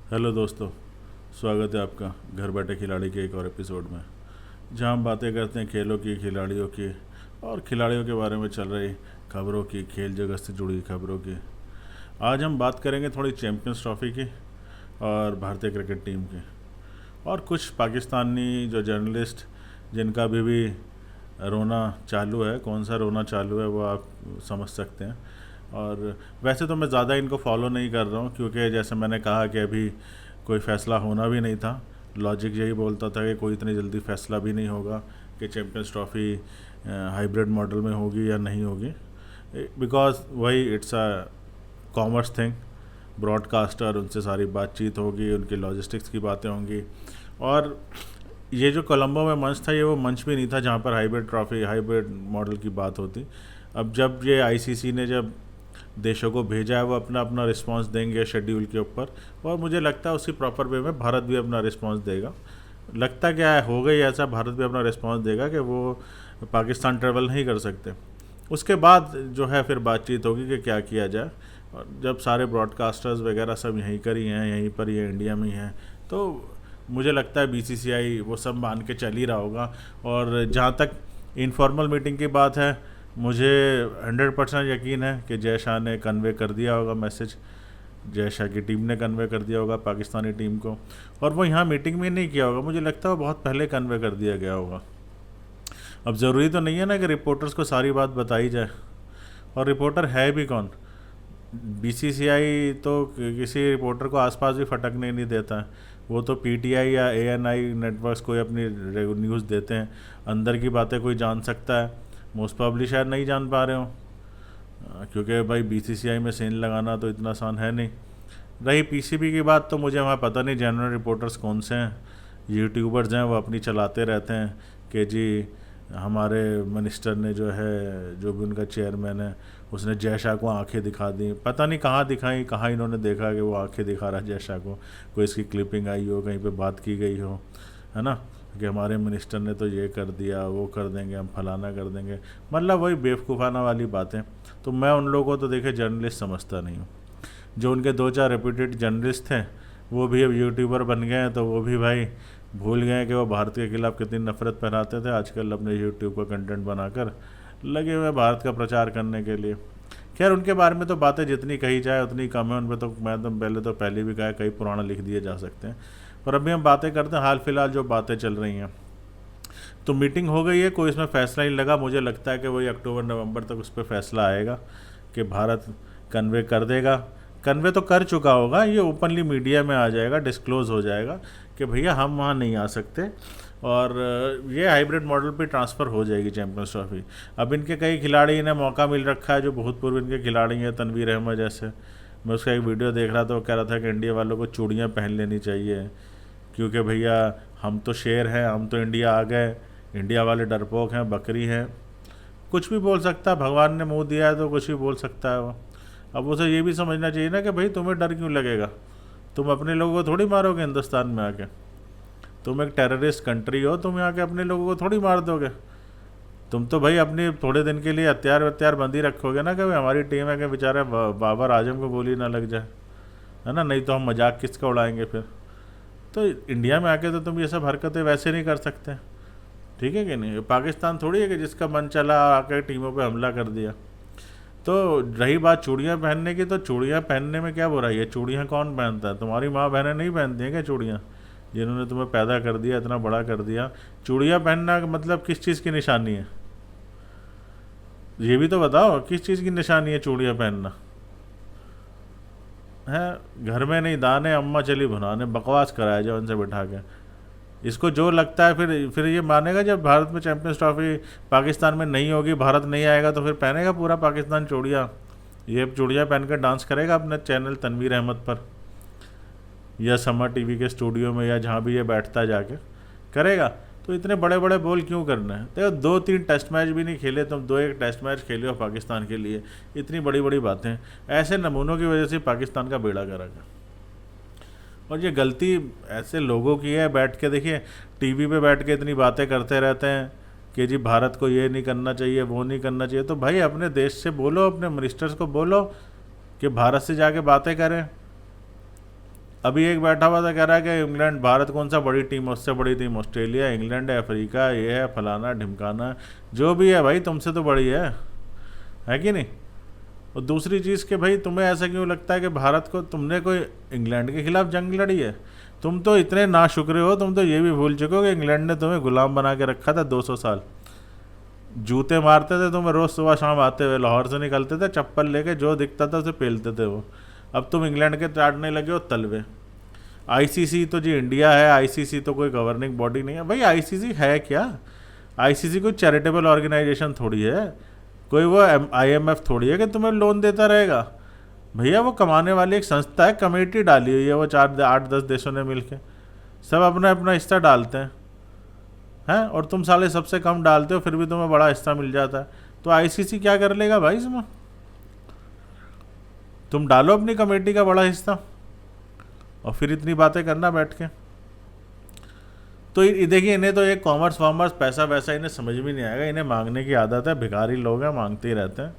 Hello दोस्तों, स्वागत है आपका घर बैठे खिलाड़ी के एक और एपिसोड में, जहां हम बातें करते हैं खेलों की, खिलाड़ियों की और खिलाड़ियों के बारे में चल रही खबरों की, खेल जगत से जुड़ी खबरों की। आज हम बात करेंगे थोड़ी चैंपियंस ट्रॉफी की और भारतीय क्रिकेट टीम की, और कुछ पाकिस्तानी जो जर्नलिस्ट जिनका अभी भी रोना चालू है। कौन सा रोना चालू है वो आप समझ सकते हैं। और वैसे तो मैं ज़्यादा इनको फॉलो नहीं कर रहा हूँ, क्योंकि जैसे मैंने कहा कि अभी कोई फ़ैसला होना भी नहीं था। लॉजिक यही बोलता था कि कोई इतनी जल्दी फ़ैसला भी नहीं होगा कि चैम्पियंस ट्रॉफ़ी हाइब्रिड मॉडल में होगी या नहीं होगी, बिकॉज वही it's a commerce thing. Broadcaster, उनसे सारी बातचीत होगी, उनकी लॉजिस्टिक्स की बातें होंगी। और ये जो कोलंबो में मंच था, ये वो मंच भी नहीं था जहाँ पर हाइब्रिड ट्रॉफी, हाइब्रिड मॉडल की बात होती। अब जब ये आईसीसी ने जब देशों को भेजा है, वो अपना अपना रिस्पांस देंगे शेड्यूल के ऊपर, और मुझे लगता है उसी प्रॉपर वे में भारत भी अपना रिस्पांस देगा। लगता क्या है, हो गई ऐसा, भारत भी अपना रिस्पांस देगा कि वो पाकिस्तान ट्रेवल नहीं कर सकते। उसके बाद जो है फिर बातचीत होगी कि क्या किया जाए। और जब सारे ब्रॉडकास्टर्स वगैरह सब यहीं कर ही हैं, यहीं पर ये इंडिया में ही हैं, तो मुझे लगता है बीसीसीआई वो सब मान के चल ही रहा होगा। और जहाँ तक इनफॉर्मल मीटिंग की बात है, मुझे 100% यकीन है कि जय शाह ने कन्वे कर दिया होगा मैसेज, जय शाह की टीम ने कन्वे कर दिया होगा पाकिस्तानी टीम को। और वो यहाँ मीटिंग में नहीं किया होगा, मुझे लगता है वो बहुत पहले कन्वे कर दिया गया होगा। अब ज़रूरी तो नहीं है ना कि रिपोर्टर्स को सारी बात बताई जाए, और रिपोर्टर है भी कौन। बीसीसीआई तो किसी रिपोर्टर को आसपास भी फटकने नहीं देता है। वो तो पीटीआई या एएनआई नेटवर्क्स कोई अपनी न्यूज़ देते हैं, अंदर की बातें कोई जान सकता है, मोस्ट प्रॉब्ली शायद नहीं जान पा रहे हो, क्योंकि भाई बीसीसीआई में सेन लगाना तो इतना आसान है नहीं। रही पीसीबी की बात, तो मुझे वहाँ पता नहीं जनरल रिपोर्टर्स कौन से हैं। यूट्यूबर्स हैं, वो अपनी चलाते रहते हैं कि जी हमारे मिनिस्टर ने जो है, जो भी उनका चेयरमैन है, उसने जय शाह को आंखें दिखा दी। पता नहीं कहाँ दिखाई, कहाँ इन्होंने देखा कि वो आंखें दिखा रहा है जय शाह को। कोई इसकी क्लिपिंग आई हो, कहीं पे बात की गई हो, है ना, कि हमारे मिनिस्टर ने तो ये कर दिया, वो कर देंगे, हम फलाना कर देंगे। मतलब वही बेवकूफ़ाना वाली बातें। तो मैं उन लोगों को तो देखे जर्नलिस्ट समझता नहीं हूँ। जो उनके दो चार रेप्यूटेड जर्नलिस्ट थे, वो भी अब यूट्यूबर बन गए हैं, तो वो भी भाई भूल गए कि वो भारत के खिलाफ कितनी नफरत फैलाते थे। आजकल अपने यूट्यूब का कंटेंट बनाकर लगे हुए भारत का प्रचार करने के लिए। खैर, उनके बारे में तो बातें जितनी कही जाए उतनी कम है। उन पर तो मैं तो पहले भी कहा, कई पुराना लिख दिए जा सकते हैं। पर अभी हम बातें करते हैं हाल फिलहाल जो बातें चल रही हैं। तो मीटिंग हो गई है, कोई इसमें फ़ैसला नहीं लगा। मुझे लगता है कि वही अक्टूबर नवंबर तक उस पर फैसला आएगा कि भारत कन्वे कर देगा। कन्वे तो कर चुका होगा, ये ओपनली मीडिया में आ जाएगा, डिस्क्लोज़ हो जाएगा कि भैया हम वहाँ नहीं आ सकते, और ये हाइब्रिड मॉडल पे ट्रांसफ़र हो जाएगी चैम्पियंस ट्रॉफी। अब इनके कई खिलाड़ी, इन्हें मौका मिल रखा है जो भूतपूर्व इनके खिलाड़ी हैं, तनवीर अहमद जैसे। मैं उसका एक वीडियो देख रहा था, वो कह रहा था कि इंडिया वालों को चूड़ियाँ पहन लेनी चाहिए, क्योंकि भैया हम तो शेर हैं, हम तो इंडिया आ गए, इंडिया वाले डरपोक हैं, बकरी हैं। कुछ भी बोल सकता है, भगवान ने मुंह दिया है तो कुछ भी बोल सकता है वो। अब उसे ये भी समझना चाहिए ना कि भाई तुम्हें डर क्यों लगेगा, तुम अपने लोगों को थोड़ी मारोगे हिंदुस्तान में आके। तुम एक टेररिस्ट कंट्री हो, तुम यहाँ के अपने लोगों को थोड़ी मार दोगे। तुम तो भाई अपनी थोड़े दिन के लिए हथियार वत्यार बंदी रखोगे ना, कि भाई हमारी टीम है कि बेचारे बाबर आजम को गोली ना लग जाए, है ना, नहीं तो हम मजाक किसका उड़ाएंगे फिर। तो इंडिया में आके तो तुम ये सब हरकतें वैसे नहीं कर सकते, ठीक है कि नहीं। पाकिस्तान थोड़ी है कि जिसका मन चला आकर टीमों पे हमला कर दिया। तो रही बात चूड़ियाँ पहनने की, तो चूड़ियाँ पहनने में क्या बुराई है। चूड़ियाँ कौन पहनता है, तुम्हारी माँ बहनें नहीं पहनती हैं क्या चूड़ियाँ, जिन्होंने तुम्हें पैदा कर दिया, इतना बड़ा कर दिया। चूड़ियाँ पहनना का मतलब किस चीज़ की निशानी है, ये भी तो बताओ, किस चीज़ की निशानी है चूड़ियाँ पहनना है। घर में नहीं दाने, अम्मा चली भुनाने, बकवास कराया जाए उनसे बिठा के। इसको जो लगता है, फिर ये मानेगा जब भारत में चैंपियंस ट्रॉफी पाकिस्तान में नहीं होगी, भारत नहीं आएगा, तो फिर पहनेगा पूरा पाकिस्तान चूड़ियाँ। ये चूड़ियाँ पहन कर डांस करेगा अपने चैनल तनवीर अहमद पर, या समर टीवी के स्टूडियो में, या जहाँ भी ये बैठता है जाके करेगा। तो इतने बड़े बड़े बोल क्यों करना है। देखो, 2-3 टेस्ट मैच भी नहीं खेले तुम, 2-1 टेस्ट मैच खेले हो पाकिस्तान के लिए, इतनी बड़ी बड़ी बातें। ऐसे नमूनों की वजह से पाकिस्तान का बेड़ा करेगा। और ये गलती ऐसे लोगों की है, बैठ के देखिए टीवी पे बैठ के इतनी बातें करते रहते हैं कि जी भारत को ये नहीं करना चाहिए, वो नहीं करना चाहिए। तो भाई अपने देश से बोलो, अपने मिनिस्टर्स को बोलो कि भारत से जाके बातें करें। अभी एक बैठा हुआ था कह रहा है कि इंग्लैंड, भारत कौन सा बड़ी टीम, उससे बड़ी टीम ऑस्ट्रेलिया, इंग्लैंड है, अफ्रीका, ये है, फलाना ढिमकाना, जो भी है भाई तुमसे तो बड़ी है कि नहीं। और दूसरी चीज़ कि भाई तुम्हें ऐसा क्यों लगता है कि भारत को, तुमने कोई इंग्लैंड के खिलाफ जंग लड़ी है? तुम तो इतने नाशुक्रे हो, तुम तो ये भी भूल चुके हो कि इंग्लैंड ने तुम्हें गुलाम बना के रखा था 200 साल। जूते मारते थे तुम्हें, रोज़ सुबह शाम आते हुए लाहौर से निकलते थे चप्पल लेके, जो दिखता था उसे पेलते थे वो। अब तुम इंग्लैंड के चाटने लगे हो तलवे। आईसीसी तो जी इंडिया है, आईसीसी तो कोई गवर्निंग बॉडी नहीं है भाई। आईसीसी है क्या? आईसीसी कोई चैरिटेबल ऑर्गेनाइजेशन थोड़ी है, कोई वो आईएमएफ थोड़ी है कि तुम्हें लोन देता रहेगा। भैया वो कमाने वाली एक संस्था है, कमेटी डाली हुई है वो 4-8-10 देशों ने मिलके, सब अपना अपना हिस्सा डालते हैं और तुम साले सबसे कम डालते हो, फिर भी तुम्हें बड़ा हिस्सा मिल जाता है। तो आईसीसी क्या कर लेगा भाई इसमें? तुम डालो अपनी कमेटी का बड़ा हिस्सा और फिर इतनी बातें करना बैठ के। तो देखिए, इन्हें तो ये कॉमर्स वॉमर्स पैसा वैसा इन्हें समझ में नहीं आएगा, इन्हें मांगने की आदत है, भिखारी लोग हैं, मांगते ही रहते हैं,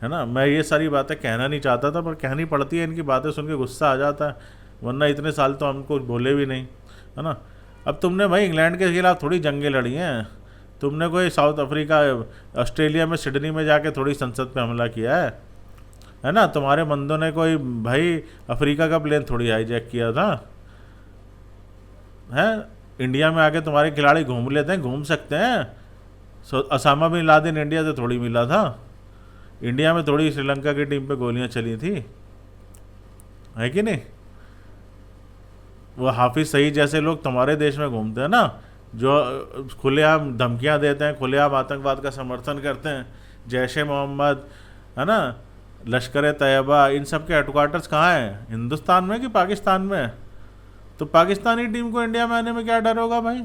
है ना। मैं ये सारी बातें कहना नहीं चाहता था, पर कहनी पड़ती है, इनकी बातें सुन के गुस्सा आ जाता है, वरना इतने साल तो हमको बोले भी नहीं, है ना। अब तुमने भाई इंग्लैंड के खिलाफ थोड़ी जंगें लड़ी हैं, तुमने कोई साउथ अफ्रीका, ऑस्ट्रेलिया में सिडनी में जाके थोड़ी संसद पे हमला किया है ना। तुम्हारे बंदों ने कोई भाई अफ्रीका का प्लेन थोड़ी हाईजैक किया था, है। इंडिया में आके तुम्हारे खिलाड़ी घूम लेते हैं, घूम सकते हैं। असामा बिन लादेन इंडिया से थोड़ी मिला था, इंडिया में थोड़ी श्रीलंका की टीम पे गोलियां चली थी, है कि नहीं। वो हाफिज सईद जैसे लोग तुम्हारे देश में घूमते हैं ना, जो खुलेआम धमकियां देते हैं, खुलेआम आतंकवाद का समर्थन करते हैं, जैश ए मोहम्मद, है ना, लश्कर तैयबा, इन सब के हेडक्वार्टर्स कहाँ हैं? हिंदुस्तान में कि पाकिस्तान में? तो पाकिस्तानी टीम को इंडिया में आने में क्या डर होगा भाई?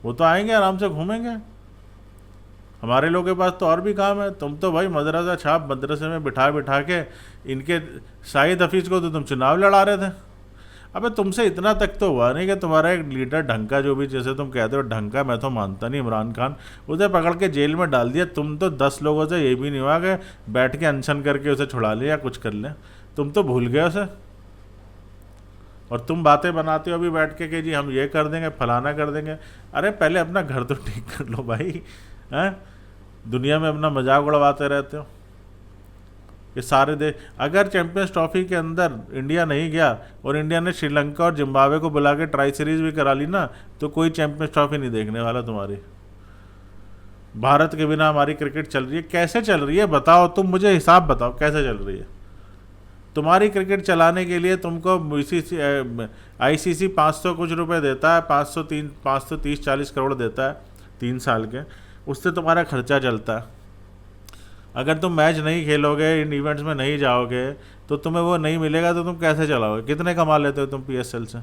वो तो आएंगे, आराम से घूमेंगे। हमारे लोगों के पास तो और भी काम है। तुम तो भाई मदरसा छाप मदरसे में बिठा बिठा के इनके शाहिद हफीज़ को तो तुम चुनाव लड़ा रहे थे। अबे तुमसे इतना तक तो हुआ नहीं कि तुम्हारा एक लीडर ढंग का, जो भी जैसे तुम कहते हो ढंग का, मैं तो मानता नहीं, इमरान खान, उसे पकड़ के जेल में डाल दिया। तुम तो 10 लोगों से ये भी नहीं हुआ कि बैठ के अनशन करके उसे छुड़ा ले या कुछ कर ले, तुम तो भूल गए उसे। और तुम बातें बनाते हो अभी बैठ के कि जी हम ये कर देंगे, फलाना कर देंगे। अरे पहले अपना घर तो ठीक कर लो भाई, हैं। दुनिया में अपना मजाक उड़वाते रहते हो। ये सारे देश, अगर चैंपियंस ट्रॉफी के अंदर इंडिया नहीं गया और इंडिया ने श्रीलंका और जिम्बाब्वे को बुला के ट्राई सीरीज भी करा ली ना, तो कोई चैंपियंस ट्रॉफी नहीं देखने वाला तुम्हारी। भारत के बिना हमारी क्रिकेट चल रही है? कैसे चल रही है बताओ, तुम मुझे हिसाब बताओ कैसे चल रही है। तुम्हारी क्रिकेट चलाने के लिए तुमको आईसीसी 500 कुछ रुपए देता है, 530-40 करोड़ देता है 3 साल के, उससे तुम्हारा खर्चा चलता है। अगर तुम मैच नहीं खेलोगे, इन इवेंट्स में नहीं जाओगे, तो तुम्हें वो नहीं मिलेगा, तो तुम कैसे चलाओगे? कितने कमा लेते हो तुम पीएसएल से?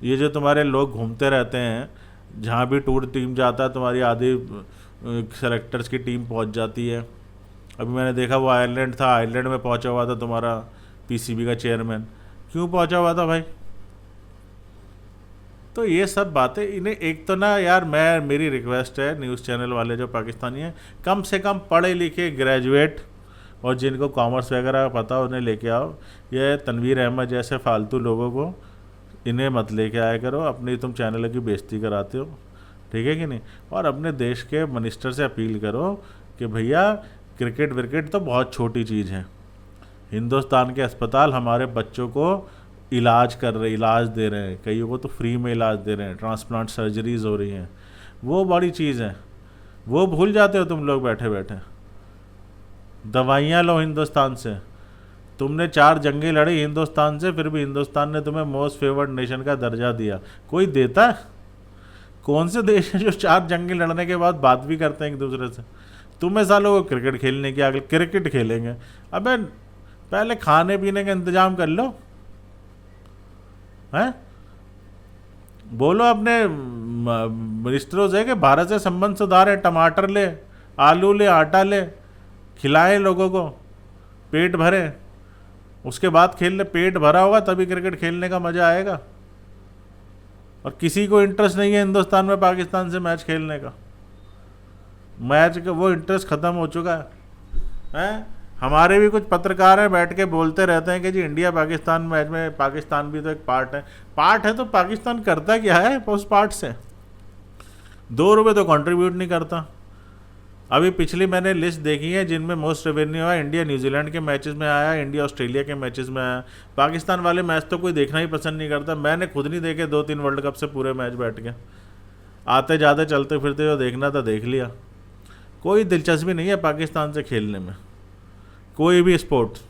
ये जो तुम्हारे लोग घूमते रहते हैं, जहाँ भी टूर टीम जाता है तुम्हारी आधी सेलेक्टर्स की टीम पहुँच जाती है। अभी मैंने देखा वो आयरलैंड था, आयरलैंड में पहुंचा हुआ था तुम्हारा पीसीबी का चेयरमैन। क्यों पहुंचा हुआ था भाई? तो ये सब बातें इन्हें, एक तो ना यार, मेरी रिक्वेस्ट है न्यूज़ चैनल वाले जो पाकिस्तानी हैं, कम से कम पढ़े लिखे ग्रेजुएट और जिनको कॉमर्स वगैरह पता हो उन्हें लेके आओ। ये तनवीर अहमद जैसे फालतू लोगों को इन्हें मत लेके आया करो, अपनी तुम चैनल की बेइज्जती कराते हो, ठीक है कि नहीं। और अपने देश के मिनिस्टर से अपील करो कि भैया क्रिकेट विकेट तो बहुत छोटी चीज़ है। हिंदुस्तान के अस्पताल हमारे बच्चों को इलाज दे रहे हैं, कईयों को तो फ्री में इलाज दे रहे हैं, ट्रांसप्लांट सर्जरीज हो रही हैं, वो बड़ी चीज़ है। वो भूल जाते हो तुम लोग बैठे बैठे। दवाइयाँ लो हिंदुस्तान से। तुमने 4 जंगें लड़ी हिंदुस्तान से, फिर भी हिंदुस्तान ने तुम्हें मोस्ट फेवर्ड नेशन का दर्जा दिया। कोई देता है? कौन से देश है जो 4 जंगें लड़ने के बाद बात भी करते हैं एक दूसरे से? तुम्हें सालों को क्रिकेट खेलने की आगे, क्रिकेट खेलेंगे। अबे पहले खाने पीने का इंतजाम कर लो, हैं। बोलो अपने मिनिस्टरों से कि भारत से संबंध सुधारे, टमाटर ले, आलू ले, आटा ले, खिलाएं लोगों को, पेट भरे, उसके बाद खेल ले। पेट भरा होगा तभी क्रिकेट खेलने का मज़ा आएगा। और किसी को इंटरेस्ट नहीं है हिंदुस्तान में पाकिस्तान से मैच खेलने का। मैच का वो इंटरेस्ट ख़त्म हो चुका है। हमारे भी कुछ पत्रकार हैं बैठ के बोलते रहते हैं कि जी इंडिया पाकिस्तान मैच में पाकिस्तान भी तो एक पार्ट है तो पाकिस्तान करता क्या है उस पार्ट से? 2 रुपये तो कंट्रीब्यूट नहीं करता। अभी पिछली मैंने लिस्ट देखी है जिनमें मोस्ट रेवेन्यू आया, इंडिया न्यूजीलैंड के मैचेस में आया, इंडिया ऑस्ट्रेलिया के मैचेस में आया। पाकिस्तान वाले मैच तो कोई देखना ही पसंद नहीं करता। मैंने खुद नहीं देखे 2-3 वर्ल्ड कप से पूरे मैच बैठ के। आते जाते चलते फिरते जो देखना था देख लिया। कोई दिलचस्पी नहीं है पाकिस्तान से खेलने में, कोई भी स्पोर्ट्स।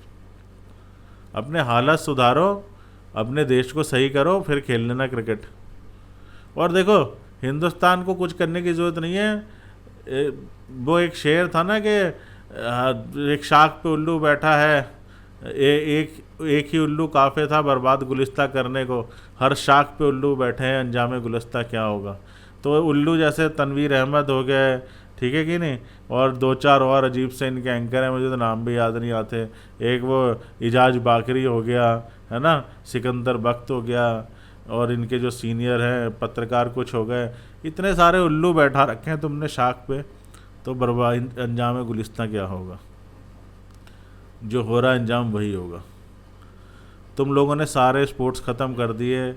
अपने हालत सुधारो, अपने देश को सही करो, फिर खेल लेना क्रिकेट। और देखो हिंदुस्तान को कुछ करने की ज़रूरत नहीं है। वो एक शेर था ना कि एक शाख पे उल्लू बैठा है, एक ही उल्लू काफ़े था बर्बाद गुलिस्ता करने को, हर शाख पे उल्लू बैठे हैं अंजाम गुलिस्ता क्या होगा। तो उल्लू जैसे तनवीर अहमद हो गए, ठीक है कि नहीं, और 2-4 और अजीब से इनके एंकर हैं, मुझे तो नाम भी याद नहीं आते। एक वो इजाज बाकरी हो गया है ना, सिकंदर बख्त हो गया, और इनके जो सीनियर हैं पत्रकार कुछ हो गए। इतने सारे उल्लू बैठा रखे हैं तुमने शाख पे, तो बर्बाद अंजाम गुलिस्ता क्या होगा? जो हो रहा है अंजाम वही होगा। तुम लोगों ने सारे स्पोर्ट्स ख़त्म कर दिए।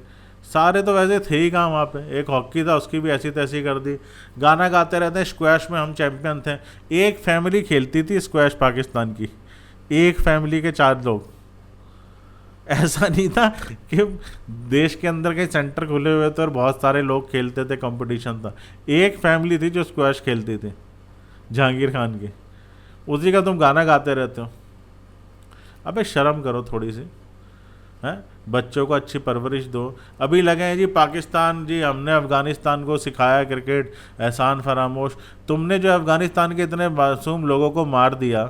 सारे तो वैसे थे ही कहाँ वहाँ पे। एक हॉकी था उसकी भी ऐसी तैसी कर दी। गाना गाते रहते हैं स्क्वैश में हम चैंपियन थे। एक फैमिली खेलती थी स्क्वैश पाकिस्तान की, एक फैमिली के 4 लोग। ऐसा नहीं था कि देश के अंदर कहीं सेंटर खुले हुए थे और बहुत सारे लोग खेलते थे, कंपटीशन था। एक फैमिली थी जो स्क्वैश खेलती थी, जहांगीर खान की। उसी का तुम गाना गाते रहते हो। अबे शर्म करो थोड़ी सी, हैं? बच्चों को अच्छी परवरिश दो। अभी लगे हैं जी पाकिस्तान, जी हमने अफ़गानिस्तान को सिखाया क्रिकेट, एहसान फरामोश। तुमने जो अफ़गानिस्तान के इतने मासूम लोगों को मार दिया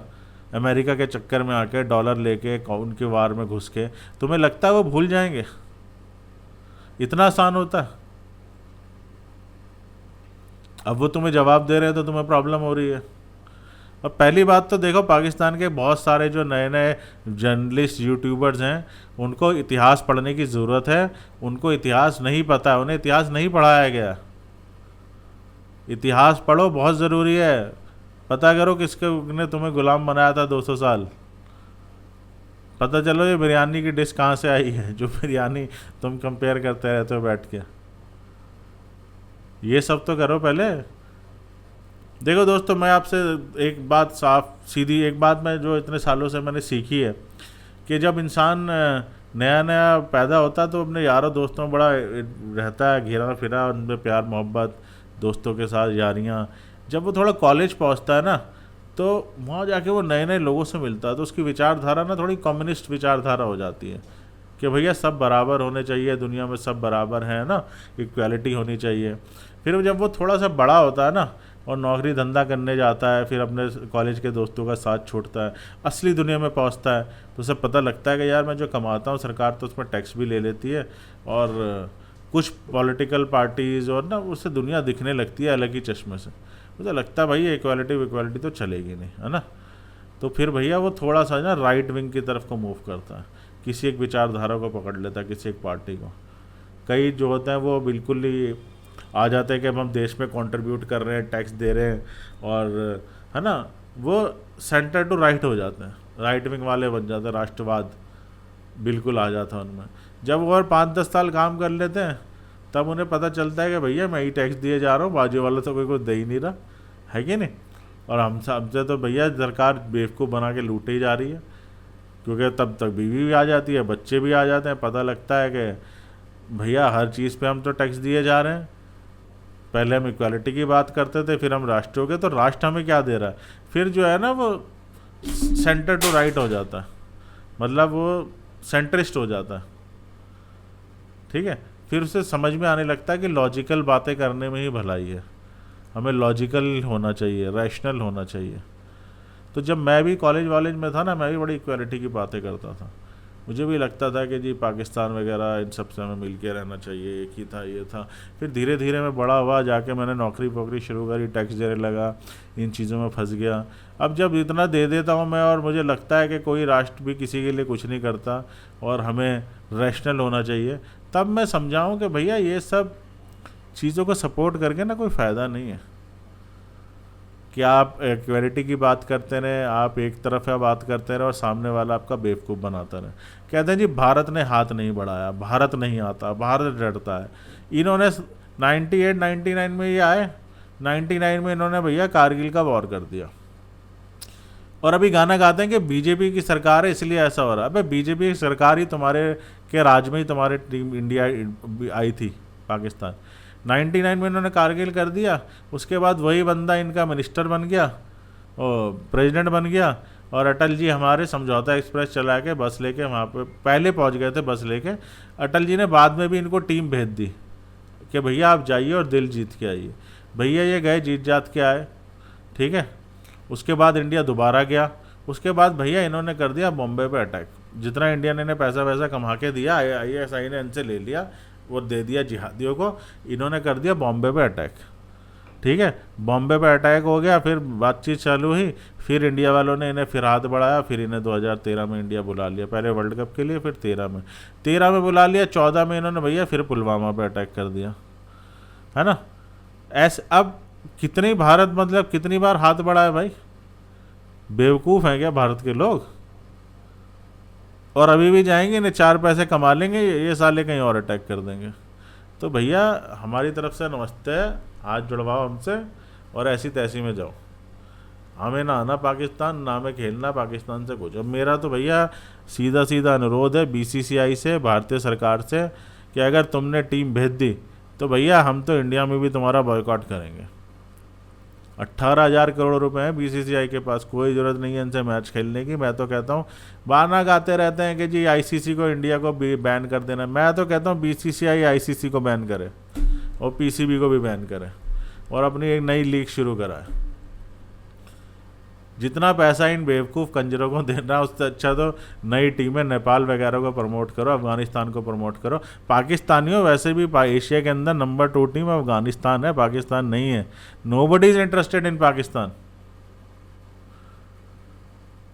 अमेरिका के चक्कर में आके, डॉलर लेके, उनके वार में घुस के, तुम्हें लगता है वो भूल जाएंगे? इतना आसान होता है? अब वो तुम्हें जवाब दे रहे हैं तो तुम्हें प्रॉब्लम हो रही है। और पहली बात तो देखो, पाकिस्तान के बहुत सारे जो नए नए जर्नलिस्ट यूट्यूबर्स हैं, उनको इतिहास पढ़ने की ज़रूरत है। उनको इतिहास नहीं पता है, उन्हें इतिहास नहीं पढ़ाया गया। इतिहास पढ़ो, बहुत ज़रूरी है। पता करो किसके ने तुम्हें गुलाम बनाया था 200 साल। पता चलो ये बिरयानी की डिश कहाँ से आई है, जो बिरयानी तुम कंपेयर करते रहते हो बैठ के। ये सब तो करो पहले। देखो दोस्तों, मैं आपसे एक बात साफ सीधी, एक बात मैं जो इतने सालों से मैंने सीखी है कि जब इंसान नया नया पैदा होता है तो अपने यारों दोस्तों बड़ा रहता है घेरा फिरा, उनमें प्यार मोहब्बत, दोस्तों के साथ यारियाँ। जब वो थोड़ा कॉलेज पहुंचता है ना, तो वहाँ जाके वो नए नए लोगों से मिलता है, तो उसकी विचारधारा ना थोड़ी कम्युनिस्ट विचारधारा हो जाती है कि भैया सब बराबर होने चाहिए, दुनिया में सब बराबर हैं ना, इक्वालिटी होनी चाहिए। फिर जब वो थोड़ा सा बड़ा होता है ना और नौकरी धंधा करने जाता है, फिर अपने कॉलेज के दोस्तों का साथ छोड़ता है, असली दुनिया में पहुंचता है, तो उसे पता लगता है कि यार मैं जो कमाता हूँ सरकार तो उसमें टैक्स भी ले लेती है, और कुछ पॉलिटिकल पार्टीज़ और ना उससे दुनिया दिखने लगती है अलग ही चश्मे से। मुझे लगता है भैया इक्वालिटी तो चलेगी नहीं, है ना। तो फिर भैया वो थोड़ा सा ना राइट विंग की तरफ को मूव करता है, किसी एक विचारधारा को पकड़ लेता है, किसी एक पार्टी को। कई जो होते हैं वो बिल्कुल ही आ जाते हैं कि हम देश में कंट्रीब्यूट कर रहे हैं, टैक्स दे रहे हैं, और है ना, वो सेंटर टू राइट हो जाते हैं, राइट विंग वाले बन जाते हैं, राष्ट्रवाद बिल्कुल आ जाता है उनमें। जब वो और 5-10 साल काम कर लेते हैं तब उन्हें पता चलता है कि भैया मैं ही टैक्स दिए जा रहा हूँ, बाजू वाला तो कोई को दे ही नहीं रहा है कि नहीं। और हमसे तो भैया सरकार बेवकूफ़ बना के लूटे ही जा रही है, क्योंकि तब तक बीवी भी आ जाती है, बच्चे भी आ जाते हैं, पता लगता है कि भैया हर चीज़ पे हम तो टैक्स दिए जा रहे हैं। पहले हम इक्वालिटी की बात करते थे, फिर हम राष्ट्र हो गए, तो राष्ट्र हमें क्या दे रहा है। फिर जो है ना वो सेंटर टू राइट हो जाता है, मतलब वो सेंट्रिस्ट हो जाता है, ठीक है। फिर उसे समझ में आने लगता है कि लॉजिकल बातें करने में ही भलाई है, हमें लॉजिकल होना चाहिए, रैशनल होना चाहिए। तो जब मैं भी कॉलेज वॉलेज में था ना, मैं भी बड़ी इक्वालिटी की बातें करता था। मुझे भी लगता था कि जी पाकिस्तान वगैरह इन सब से हमें मिल के रहना चाहिए, एक ही था, ये था। फिर धीरे धीरे मैं बड़ा हुआ, जाके मैंने नौकरी वोकरी शुरू करी, टैक्स देने लगा, इन चीज़ों में फंस गया। अब जब इतना दे देता हूँ मैं, और मुझे लगता है कि कोई राष्ट्र भी किसी के लिए कुछ नहीं करता और हमें रैशनल होना चाहिए, तब मैं समझाऊँ कि भैया ये सब चीज़ों को सपोर्ट करके ना कोई फ़ायदा नहीं है। कि आप इक्वलिटी की बात करते रहे, आप एक तरफा बात करते रहे और सामने वाला आपका बेवकूफ़ बनाता रहे। कहते हैं जी भारत ने हाथ नहीं बढ़ाया, भारत नहीं आता, भारत डरता है। इन्होंने 98 99 में ये आए, 99 में इन्होंने भैया कारगिल का वॉर कर दिया, और अभी गाना गाते हैं कि बीजेपी की सरकार है इसलिए ऐसा हो रहा है। अबे बीजेपी की सरकार ही तुम्हारे के राज में ही तुम्हारे टीम इंडिया आई थी पाकिस्तान। 99 में इन्होंने कारगिल कर दिया, उसके बाद वही बंदा इनका मिनिस्टर बन गया और प्रेसिडेंट बन गया, और अटल जी हमारे समझौता एक्सप्रेस चला के बस लेके वहाँ पे पहले पहुँच गए थे बस लेके। अटल जी ने बाद में भी इनको टीम भेज दी कि भैया आप जाइए और दिल जीत के आइए। भैया ये गए, जीत जात के आए, ठीक है। उसके बाद इंडिया दोबारा गया, उसके बाद भैया इन्होंने कर दिया बॉम्बे पे अटैक। जितना इंडिया ने पैसा वैसा कमा के दिया, ISI ने इनसे ले लिया, वो दे दिया जिहादियों को, इन्होंने कर दिया बॉम्बे पे अटैक, ठीक है। बॉम्बे पे अटैक हो गया, फिर बातचीत चालू हुई, फिर इंडिया वालों ने इन्हें फिर हाथ बढ़ाया, फिर इन्हें 2013 में इंडिया बुला लिया, पहले वर्ल्ड कप के लिए, फिर 13 में बुला लिया, 14 में इन्होंने भैया फिर पुलवामा पे अटैक कर दिया, है ना। ऐसे अब कितनी भारत मतलब कितनी बार हाथ बढ़ाया भाई, बेवकूफ़ हैं क्या भारत के लोग। और अभी भी जाएंगे इन्हें 4 पैसे कमा लेंगे, ये साले कहीं और अटैक कर देंगे। तो भैया हमारी तरफ से नमस्ते है, हाथ जुड़वाओ हमसे और ऐसी तैसी में जाओ। हमें ना आना पाकिस्तान, ना हमें खेलना पाकिस्तान से कुछ। अब मेरा तो भैया सीधा सीधा अनुरोध है BCCI से, भारतीय सरकार से, कि अगर तुमने टीम भेज दी तो भैया हम तो इंडिया में भी तुम्हारा बॉयकॉट करेंगे। 18,000 करोड़ रुपए हैं BCCI के पास, कोई ज़रूरत नहीं है इनसे मैच खेलने की। मैं तो कहता हूँ, बहाना गाते रहते हैं कि जी ICC को इंडिया को बैन कर देना। मैं तो कहता हूँ BCCI ICC को बैन करे और PCB को भी बैन करे और अपनी एक नई लीग शुरू कराए। जितना पैसा इन बेवकूफ़ कंजरों को देना, उससे अच्छा तो नई टीमें नेपाल वगैरह को प्रमोट करो, अफगानिस्तान को प्रमोट करो। पाकिस्तानियों वैसे भी एशिया के अंदर नंबर 2 टीम अफगानिस्तान है, पाकिस्तान नहीं है। Nobody is interested in Pakistan,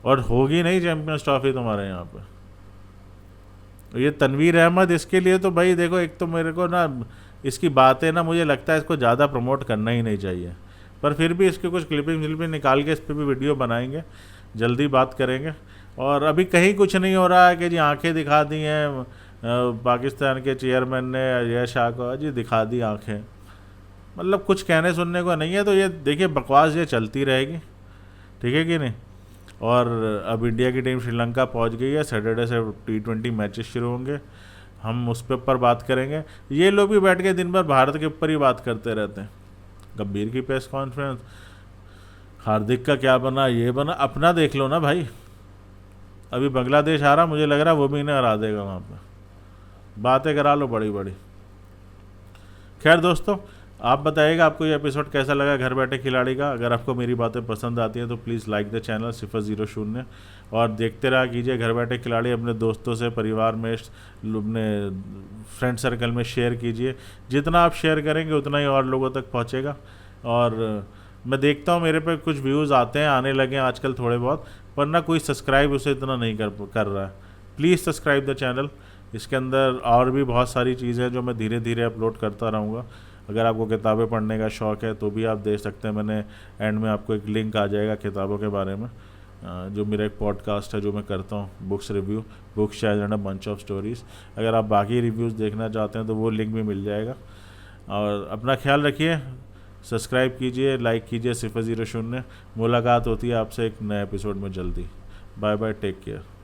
और होगी नहीं चैंपियंस ट्रॉफी तुम्हारे यहाँ पे। ये तनवीर अहमद, इसके लिए तो भाई देखो, एक तो मेरे को ना इसकी बातें ना, मुझे लगता है इसको ज़्यादा प्रमोट करना ही नहीं चाहिए, पर फिर भी इसके कुछ क्लिपिंग निकाल के इस पर भी वीडियो बनाएंगे, जल्दी बात करेंगे। और अभी कहीं कुछ नहीं हो रहा है कि जी आंखें दिखा दी हैं पाकिस्तान के चेयरमैन ने, यह शाह को जी दिखा दी आंखें, मतलब कुछ कहने सुनने को नहीं है। तो ये देखिए बकवास ये चलती रहेगी, ठीक है कि नहीं। और अब इंडिया की टीम श्रीलंका पहुंच गई है, सैटरडे से T20 मैचेस शुरू होंगे, हम उस पे ऊपर बात करेंगे। ये लोग भी बैठ के दिन भर भारत के ऊपर ही बात करते रहते हैं। गंभीर की प्रेस कॉन्फ्रेंस, हार्दिक का क्या बना, ये बना, अपना देख लो ना भाई। अभी बांग्लादेश आ रहा, मुझे लग रहा है वो भी इन्हें हरा देगा वहाँ पे, बातें करा लो बड़ी बड़ी। खैर दोस्तों, आप बताइएगा आपको ये एपिसोड कैसा लगा घर बैठे खिलाड़ी का। अगर आपको मेरी बातें पसंद आती हैं तो प्लीज़ लाइक द चैनल 000, और देखते रहा कीजिए घर बैठे खिलाड़ी। अपने दोस्तों से, परिवार में, अपने फ्रेंड सर्कल में शेयर कीजिए। जितना आप शेयर करेंगे उतना ही और लोगों तक पहुंचेगा। और मैं देखता हूँ मेरे पे कुछ व्यूज़ आते हैं, आने लगे हैं आजकल थोड़े बहुत, पर ना कोई सब्सक्राइब उसे इतना नहीं कर रहा है। Please subscribe the channel. इसके अंदर और भी बहुत सारी चीज़ें हैं जो मैं धीरे धीरे अपलोड करता रहूँगा। अगर आपको किताबें पढ़ने का शौक़ है तो भी आप देख सकते हैं। मैंने एंड में आपको एक लिंक आ जाएगा किताबों के बारे में, जो मेरा एक पॉडकास्ट है जो मैं करता हूँ, books review, books share and a bunch of stories. अगर आप बाकी रिव्यूज़ देखना चाहते हैं तो वो लिंक भी मिल जाएगा। और अपना ख्याल रखिए, सब्सक्राइब कीजिए, लाइक कीजिए। 000 मुलाकात होती है आपसे एक नए एपिसोड में जल्दी। Bye bye, take care.